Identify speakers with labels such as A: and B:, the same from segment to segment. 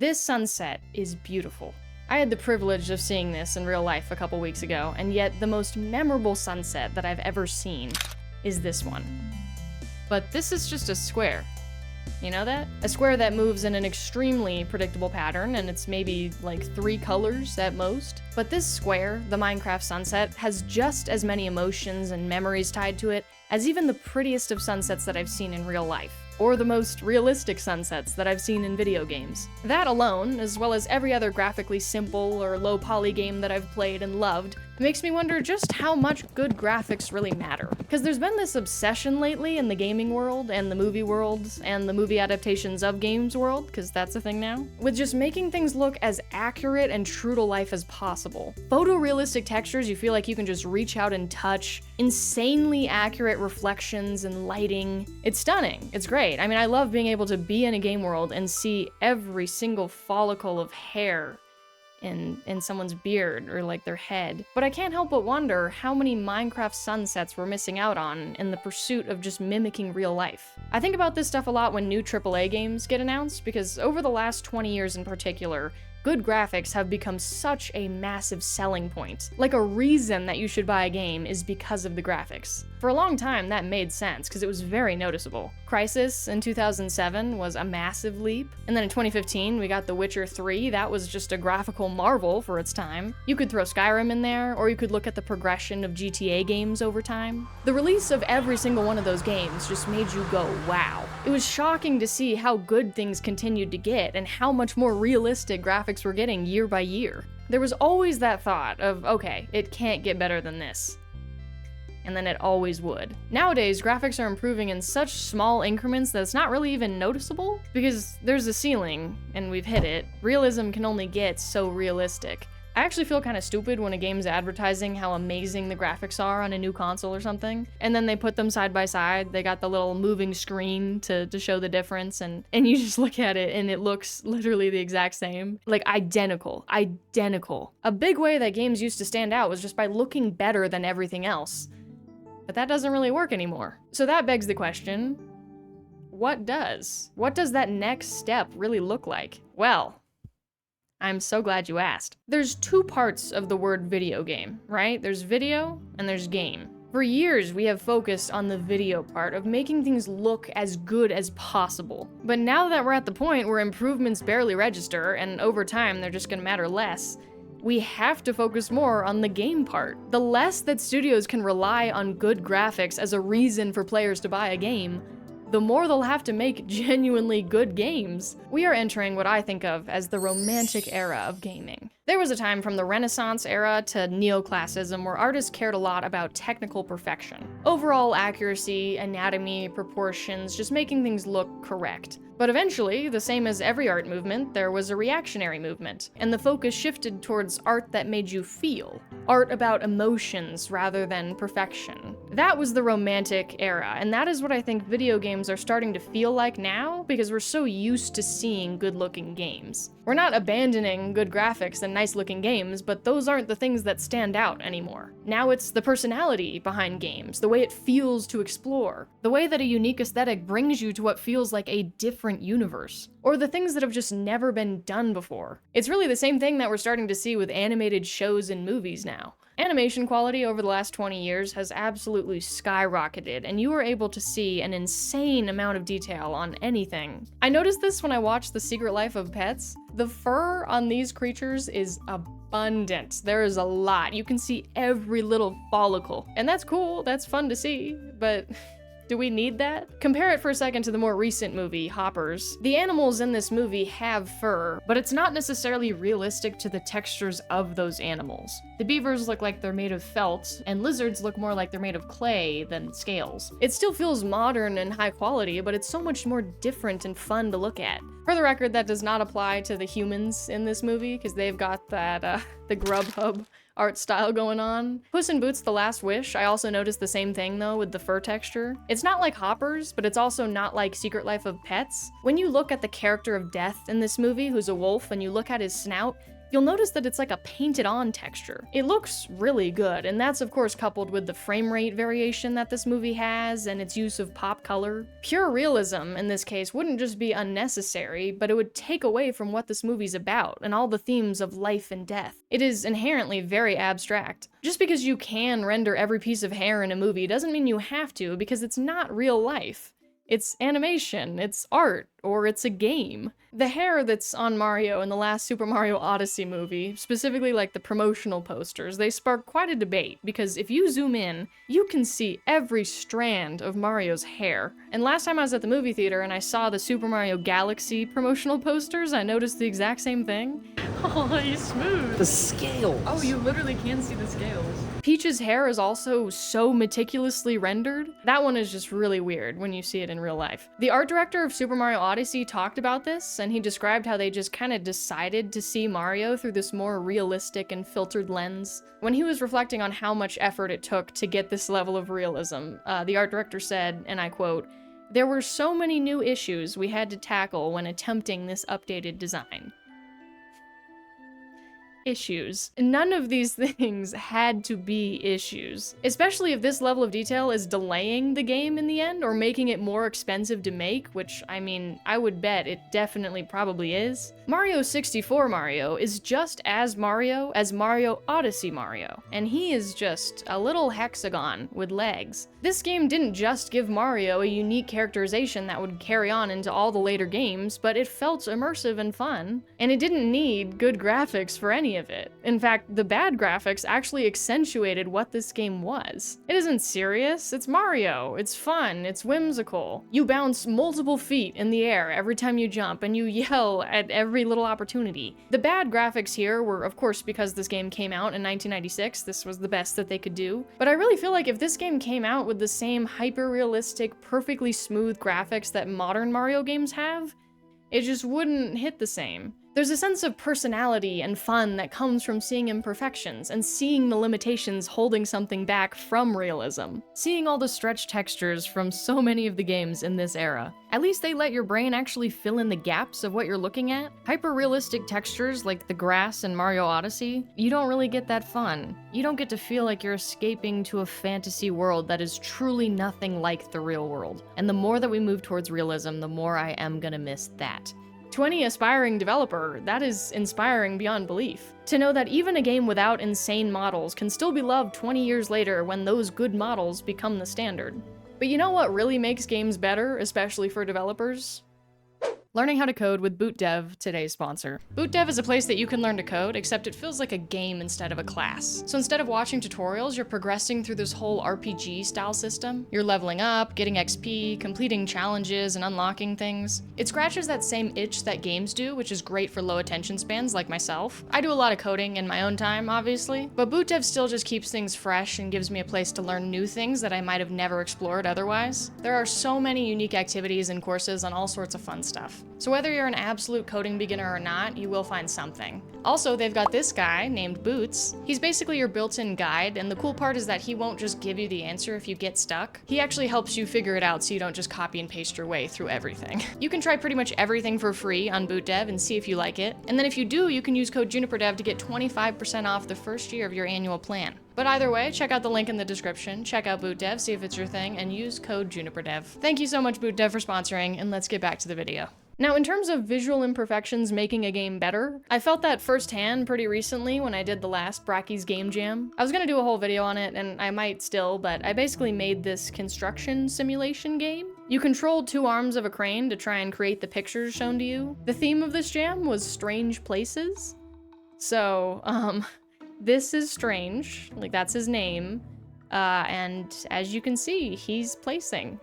A: This sunset is beautiful. I had the privilege of seeing this in real life a couple weeks ago, and yet the most memorable sunset that I've ever seen is this one. But this is just a square. You know that? A square that moves in an extremely predictable pattern, and it's maybe like 3 colors at most. But this square, the Minecraft sunset, has just as many emotions and memories tied to it as even the prettiest of sunsets that I've seen in real life, or the most realistic sunsets that I've seen in video games. That alone, as well as every other graphically simple or low poly game that I've played and loved, makes me wonder just how much good graphics really matter. Because there's been this obsession lately in the gaming world, and the movie world, and the movie adaptations of games world, because that's a thing now, with just making things look as accurate and true to life as possible. Photorealistic textures you feel like you can just reach out and touch, insanely accurate reflections and lighting. It's stunning. It's great. I mean, I love being able to be in a game world and see every single follicle of hair in someone's beard or like their head. But I can't help but wonder how many Minecraft sunsets we're missing out on in the pursuit of just mimicking real life. I think about this stuff a lot when new AAA games get announced, because over the last 20 years in particular, good graphics have become such a massive selling point. Like a reason that you should buy a game is because of the graphics. For a long time, that made sense because it was very noticeable. Crysis in 2007 was a massive leap. And then in 2015, we got The Witcher 3. That was just a graphical marvel for its time. You could throw Skyrim in there, or you could look at the progression of GTA games over time. The release of every single one of those games just made you go, wow. It was shocking to see how good things continued to get and how much more realistic graphics were getting year by year. There was always that thought of, okay, it can't get better than this. And then it always would. Nowadays, graphics are improving in such small increments that it's not really even noticeable, because there's a ceiling, and we've hit it. Realism can only get so realistic. I actually feel kind of stupid when a game's advertising how amazing the graphics are on a new console or something, and then they put them side by side. They got the little moving screen to show the difference, and you just look at it and it looks literally the exact same. Like identical. A big way that games used to stand out was just by looking better than everything else. But that doesn't really work anymore. So that begs the question, what does? What does that next step really look like? Well, I'm so glad you asked. There's 2 parts of the word video game, right? There's video and there's game. For years, we have focused on the video part of making things look as good as possible. But now that we're at the point where improvements barely register, and over time they're just gonna matter less, we have to focus more on the game part. The less that studios can rely on good graphics as a reason for players to buy a game, the more they'll have to make genuinely good games. We are entering what I think of as the romantic era of gaming. There was a time from the Renaissance era to neoclassicism where artists cared a lot about technical perfection. Overall accuracy, anatomy, proportions, just making things look correct. But eventually, the same as every art movement, there was a reactionary movement, and the focus shifted towards art that made you feel. Art about emotions rather than perfection. That was the romantic era, and that is what I think video games are starting to feel like now, because we're so used to seeing good-looking games. We're not abandoning good graphics and nice-looking games, but those aren't the things that stand out anymore. Now it's the personality behind games, the way it feels to explore, the way that a unique aesthetic brings you to what feels like a different universe, or the things that have just never been done before. It's really the same thing that we're starting to see with animated shows and movies now. Animation quality over the last 20 years has absolutely skyrocketed, and you are able to see an insane amount of detail on anything. I noticed this when I watched The Secret Life of Pets. The fur on these creatures is abundant. There is a lot. You can see every little follicle. And that's cool, that's fun to see, but do we need that? Compare it for a second to the more recent movie, Hoppers. The animals in this movie have fur, but it's not necessarily realistic to the textures of those animals. The beavers look like they're made of felt, and lizards look more like they're made of clay than scales. It still feels modern and high quality, but it's so much more different and fun to look at. For the record, that does not apply to the humans in this movie, because they've got that, the Grubhub art style going on. Puss in Boots: The Last Wish, I also noticed the same thing though with the fur texture. It's not like Hoppers, but it's also not like Secret Life of Pets. When you look at the character of Death in this movie, who's a wolf, and you look at his snout, you'll notice that it's like a painted on texture. It looks really good, and that's of course coupled with the frame rate variation that this movie has and its use of pop color. Pure realism in this case wouldn't just be unnecessary, but it would take away from what this movie's about and all the themes of life and death. It is inherently very abstract. Just because you can render every piece of hair in a movie doesn't mean you have to, because it's not real life. It's animation, it's art, or it's a game. The hair that's on Mario in the last Super Mario Odyssey movie, specifically like the promotional posters, they spark quite a debate, because if you zoom in, you can see every strand of Mario's hair. And last time I was at the movie theater and I saw the Super Mario Galaxy promotional posters, I noticed the exact same thing. Oh, he's smooth.
B: The scales.
A: Oh, you literally can see the scales. Peach's hair is also so meticulously rendered. That one is just really weird when you see it in real life. The art director of Super Mario Odyssey talked about this, and he described how they just kind of decided to see Mario through this more realistic and filtered lens. When he was reflecting on how much effort it took to get this level of realism, the art director said, and I quote, "There were so many new issues we had to tackle when attempting this updated design." Issues. None of these things had to be issues. Especially if this level of detail is delaying the game in the end or making it more expensive to make, which, I mean, I would bet it definitely probably is. Mario 64 Mario is just as Mario Odyssey Mario, and he is just a little hexagon with legs. This game didn't just give Mario a unique characterization that would carry on into all the later games, but it felt immersive and fun, and it didn't need good graphics for any of it. In fact, the bad graphics actually accentuated what this game was. It isn't serious, it's Mario, it's fun, it's whimsical. You bounce multiple feet in the air every time you jump, and you yell at every little opportunity. The bad graphics here were, of course, because this game came out in 1996, this was the best that they could do, but I really feel like if this game came out with the same hyper-realistic, perfectly smooth graphics that modern Mario games have, it just wouldn't hit the same. There's a sense of personality and fun that comes from seeing imperfections and seeing the limitations holding something back from realism. Seeing all the stretched textures from so many of the games in this era. At least they let your brain actually fill in the gaps of what you're looking at. Hyper-realistic textures like the grass in Mario Odyssey, you don't really get that fun. You don't get to feel like you're escaping to a fantasy world that is truly nothing like the real world. And the more that we move towards realism, the more I am gonna miss that. To any aspiring developer, that is inspiring beyond belief. To know that even a game without insane models can still be loved 20 years later when those good models become the standard. But you know what really makes games better, especially for developers? Learning how to code with BootDev, today's sponsor. BootDev is a place that you can learn to code, except it feels like a game instead of a class. So instead of watching tutorials, you're progressing through this whole RPG style system. You're leveling up, getting XP, completing challenges, and unlocking things. It scratches that same itch that games do, which is great for low attention spans like myself. I do a lot of coding in my own time, obviously, but BootDev still just keeps things fresh and gives me a place to learn new things that I might have never explored otherwise. There are so many unique activities and courses on all sorts of fun stuff. So whether you're an absolute coding beginner or not, you will find something. Also, they've got this guy named Boots. He's basically your built-in guide, and the cool part is that he won't just give you the answer if you get stuck. He actually helps you figure it out so you don't just copy and paste your way through everything. You can try pretty much everything for free on BootDev and see if you like it. And then if you do, you can use code juniperdev to get 25% off the first year of your annual plan. But either way, check out the link in the description, check out BootDev, see if it's your thing, and use code juniperdev. Thank you so much, BootDev, for sponsoring, and let's get back to the video. Now, in terms of visual imperfections making a game better, I felt that firsthand pretty recently when I did the last Bracky's Game Jam. I was gonna do a whole video on it, and I might still, but I basically made this construction simulation game. You controlled two arms of a crane to try and create the pictures shown to you. The theme of this jam was strange places. So, this is Strange, like that's his name, and as you can see, he's placing.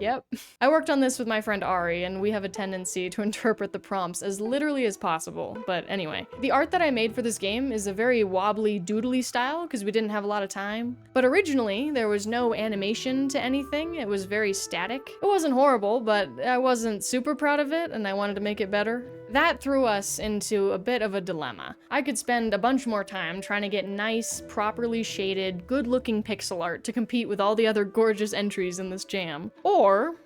A: Yep. I worked on this with my friend Ari, and we have a tendency to interpret the prompts as literally as possible, but anyway. The art that I made for this game is a very wobbly doodly style, because we didn't have a lot of time. But originally, there was no animation to anything, it was very static. It wasn't horrible, but I wasn't super proud of it, and I wanted to make it better. That threw us into a bit of a dilemma. I could spend a bunch more time trying to get nice, properly shaded, good-looking pixel art to compete with all the other gorgeous entries in this jam. Or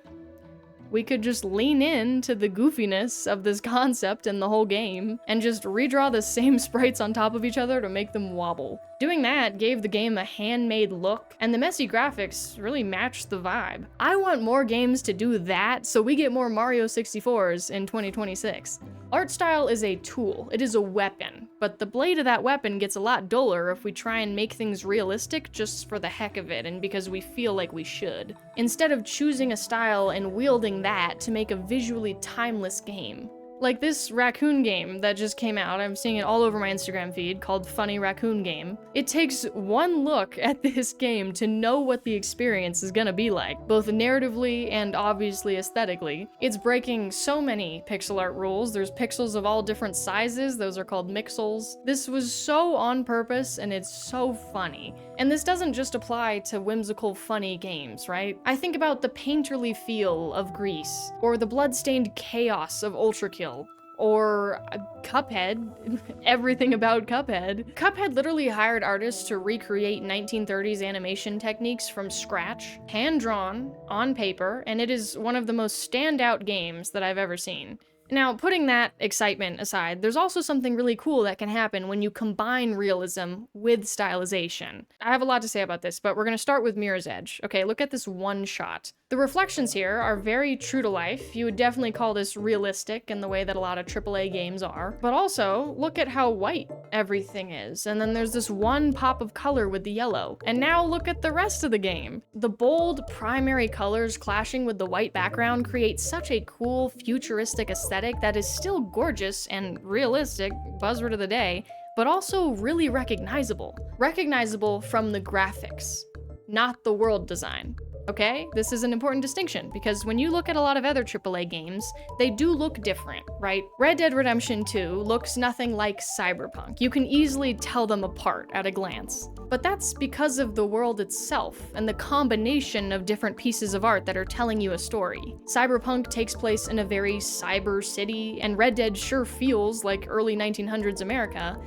A: We could just lean into the goofiness of this concept in the whole game and just redraw the same sprites on top of each other to make them wobble. Doing that gave the game a handmade look, and the messy graphics really matched the vibe. I want more games to do that so we get more Mario 64s in 2026. Art style is a tool, it is a weapon, but the blade of that weapon gets a lot duller if we try and make things realistic just for the heck of it and because we feel like we should, instead of choosing a style and wielding that to make a visually timeless game. Like this raccoon game that just came out, I'm seeing it all over my Instagram feed, called Funny Raccoon Game. It takes one look at this game to know what the experience is gonna be like, both narratively and obviously aesthetically. It's breaking so many pixel art rules. There's pixels of all different sizes, those are called mixels. This was so on purpose and it's so funny. And this doesn't just apply to whimsical, funny games, right? I think about the painterly feel of Grease, or the blood-stained chaos of Ultra Kill, or Cuphead, everything about Cuphead. Cuphead literally hired artists to recreate 1930s animation techniques from scratch, hand-drawn, on paper, and it is one of the most standout games that I've ever seen. Now, putting that excitement aside, there's also something really cool that can happen when you combine realism with stylization. I have a lot to say about this, but we're gonna start with Mirror's Edge. Okay, look at this one shot. The reflections here are very true to life. You would definitely call this realistic in the way that a lot of AAA games are. But also, look at how white everything is. And then there's this one pop of color with the yellow. And now look at the rest of the game. The bold primary colors clashing with the white background create such a cool, futuristic aesthetic that is still gorgeous and realistic, buzzword of the day, but also really recognizable. Recognizable from the graphics, not the world design. Okay, this is an important distinction because when you look at a lot of other AAA games, they do look different, right? Red Dead Redemption 2 looks nothing like Cyberpunk. You can easily tell them apart at a glance. But that's because of the world itself and the combination of different pieces of art that are telling you a story. Cyberpunk takes place in a very cyber city, and Red Dead sure feels like early 1900s America.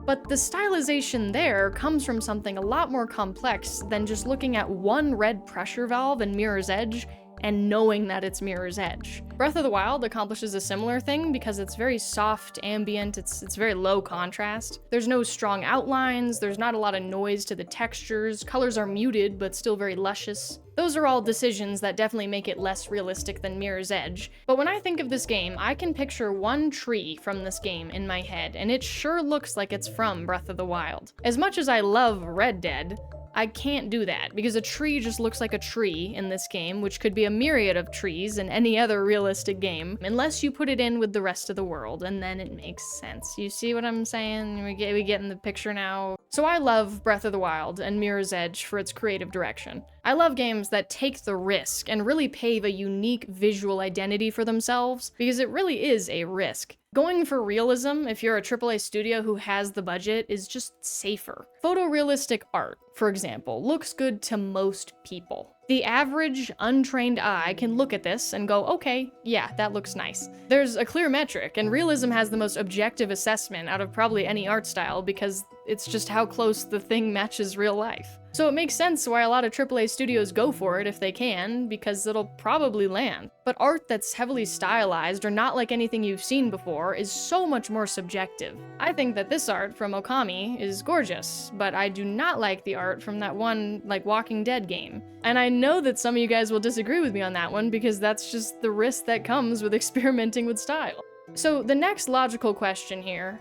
A: But the stylization there comes from something a lot more complex than just looking at one red pressure valve in Mirror's Edge and knowing that it's Mirror's Edge. Breath of the Wild accomplishes a similar thing because it's very soft, ambient, it's very low contrast. There's no strong outlines, there's not a lot of noise to the textures, colors are muted but still very luscious. Those are all decisions that definitely make it less realistic than Mirror's Edge. But when I think of this game, I can picture one tree from this game in my head, and it sure looks like it's from Breath of the Wild. As much as I love Red Dead, I can't do that, because a tree just looks like a tree in this game, which could be a myriad of trees in any other realistic game, unless you put it in with the rest of the world, and then it makes sense. You see what I'm saying? We get in the picture now. So I love Breath of the Wild and Mirror's Edge for its creative direction. I love games that take the risk and really pave a unique visual identity for themselves, because it really is a risk. Going for realism, if you're a AAA studio who has the budget, is just safer. Photorealistic art, for example, looks good to most people. The average, untrained eye can look at this and go, okay, yeah, that looks nice. There's a clear metric, and realism has the most objective assessment out of probably any art style because it's just how close the thing matches real life. So it makes sense why a lot of AAA studios go for it if they can, because it'll probably land. But art that's heavily stylized or not like anything you've seen before is so much more subjective. I think that this art from Okami is gorgeous, but I do not like the art from that one, like, Walking Dead game. And I know that some of you guys will disagree with me on that one because that's just the risk that comes with experimenting with style. So the next logical question here,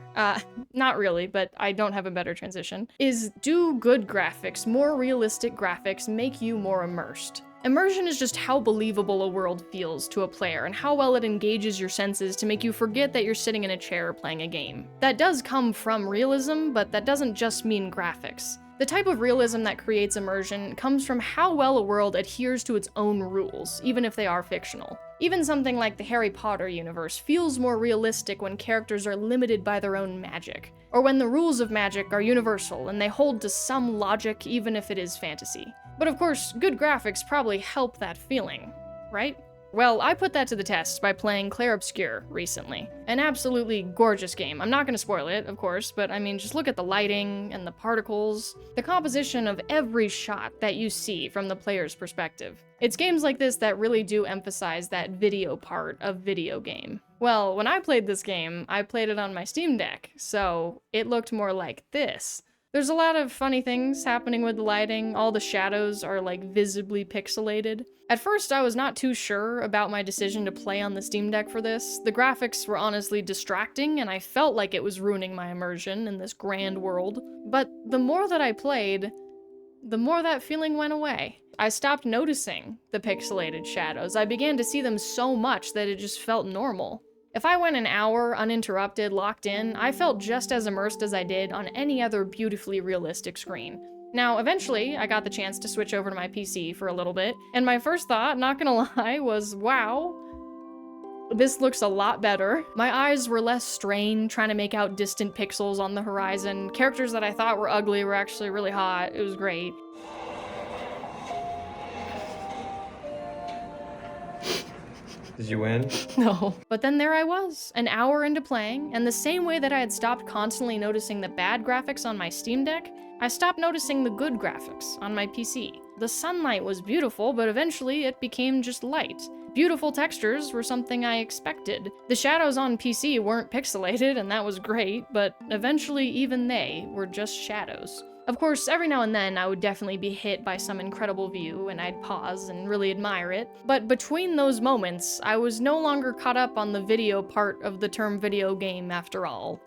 A: not really, but I don't have a better transition, is do good graphics, more realistic graphics, make you more immersed? Immersion is just how believable a world feels to a player and how well it engages your senses to make you forget that you're sitting in a chair playing a game. That does come from realism, but that doesn't just mean graphics. The type of realism that creates immersion comes from how well a world adheres to its own rules, even if they are fictional. Even something like the Harry Potter universe feels more realistic when characters are limited by their own magic, or when the rules of magic are universal and they hold to some logic even if it is fantasy. But of course, good graphics probably help that feeling, right? Well, I put that to the test by playing Clair recently. An absolutely gorgeous game. I'm not gonna spoil it, of course, but I mean, just look at the lighting and the particles, the composition of every shot that you see from the player's perspective. It's games like this that really do emphasize that video part of video game. Well, when I played this game, I played it on my Steam Deck, so it looked more like this. There's a lot of funny things happening with the lighting. All the shadows are like visibly pixelated. At first, I was not too sure about my decision to play on the Steam Deck for this. The graphics were honestly distracting, and I felt like it was ruining my immersion in this grand world. But the more that I played, the more that feeling went away. I stopped noticing the pixelated shadows. I began to see them so much that it just felt normal. If I went an hour uninterrupted, locked in, I felt just as immersed as I did on any other beautifully realistic screen. Now, eventually, I got the chance to switch over to my PC for a little bit, and my first thought, not gonna lie, was, wow, this looks a lot better. My eyes were less strained trying to make out distant pixels on the horizon. Characters that I thought were ugly were actually really hot. It was great.
B: Did you win?
A: No. But then there I was, an hour into playing, and the same way that I had stopped constantly noticing the bad graphics on my Steam Deck, I stopped noticing the good graphics on my PC. The sunlight was beautiful, but eventually it became just light. Beautiful textures were something I expected. The shadows on PC weren't pixelated, and that was great, but eventually even they were just shadows. Of course, every now and then I would definitely be hit by some incredible view and I'd pause and really admire it, but between those moments, I was no longer caught up on the video part of the term video game after all.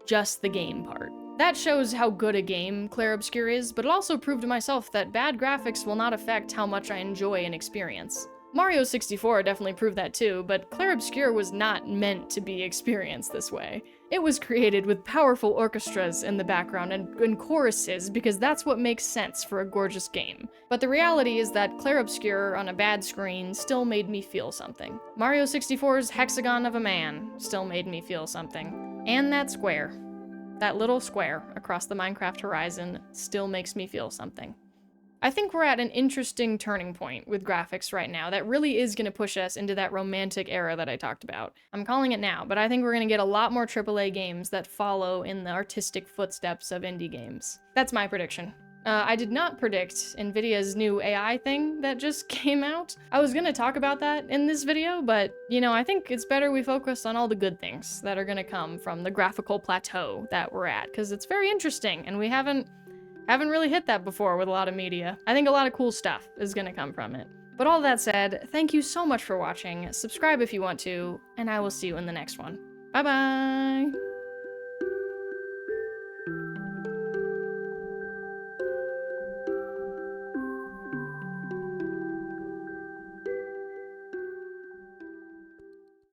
A: Just the game part. That shows how good a game Clair is, but it also proved to myself that bad graphics will not affect how much I enjoy an experience. Mario 64 definitely proved that too, but Clair was not meant to be experienced this way. It was created with powerful orchestras in the background and choruses because that's what makes sense for a gorgeous game. But the reality is that Clair on a bad screen still made me feel something. Mario 64's Hexagon of a Man still made me feel something. And that square, that little square across the Minecraft horizon, still makes me feel something. I think we're at an interesting turning point with graphics right now that really is going to push us into that romantic era that I talked about. I'm calling it now, but I think we're going to get a lot more AAA games that follow in the artistic footsteps of indie games. That's my prediction. I did not predict NVIDIA's new AI thing that just came out. I was going to talk about that in this video, but, you know, I think it's better we focus on all the good things that are going to come from the graphical plateau that we're at, because it's very interesting, and we haven't really hit that before with a lot of media. I think a lot of cool stuff is gonna come from it. But all that said, thank you so much for watching, subscribe if you want to, and I will see you in the next one. Bye bye!